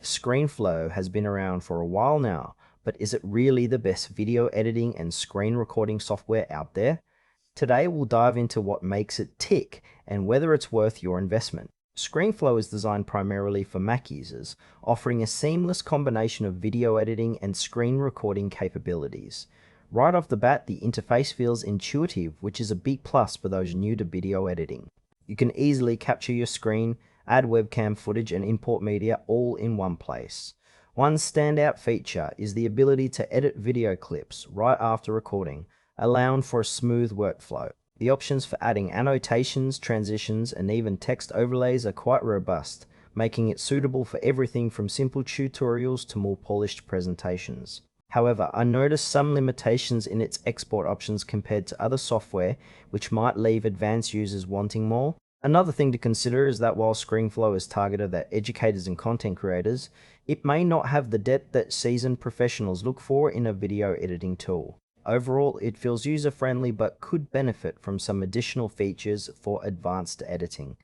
ScreenFlow has been around for a while now, but is it really the best video editing and screen recording software out there? Today we'll dive into what makes it tick and whether it's worth your investment. ScreenFlow is designed primarily for Mac users, offering a seamless combination of video editing and screen recording capabilities. Right off the bat, the interface feels intuitive, which is a big plus for those new to video editing. You can easily capture your screen, add webcam footage, and import media all in one place. One standout feature is the ability to edit video clips right after recording, allowing for a smooth workflow. The options for adding annotations, transitions, and even text overlays are quite robust, making it suitable for everything from simple tutorials to more polished presentations. However, I noticed some limitations in its export options compared to other software, which might leave advanced users wanting more. Another thing to consider is that while ScreenFlow is targeted at educators and content creators, it may not have the depth that seasoned professionals look for in a video editing tool. Overall, it feels user-friendly but could benefit from some additional features for advanced editing.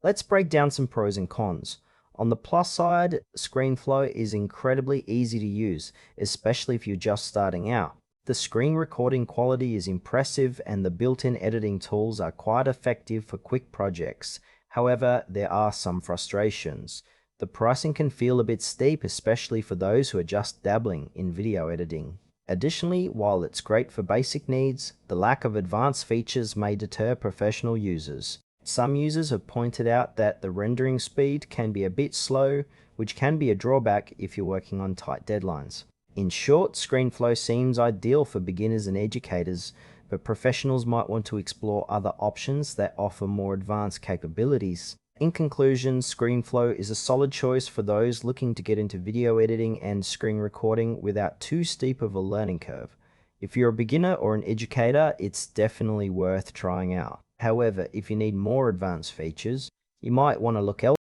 Let's break down some pros and cons. On the plus side, ScreenFlow is incredibly easy to use, especially if you're just starting out. The screen recording quality is impressive and the built-in editing tools are quite effective for quick projects. However, there are some frustrations. The pricing can feel a bit steep, especially for those who are just dabbling in video editing. Additionally, while it's great for basic needs, the lack of advanced features may deter professional users. Some users have pointed out that the rendering speed can be a bit slow, which can be a drawback if you're working on tight deadlines. In short, ScreenFlow seems ideal for beginners and educators, but professionals might want to explore other options that offer more advanced capabilities. In conclusion, ScreenFlow is a solid choice for those looking to get into video editing and screen recording without too steep of a learning curve. If you're a beginner or an educator, it's definitely worth trying out. However, if you need more advanced features, you might want to look elsewhere.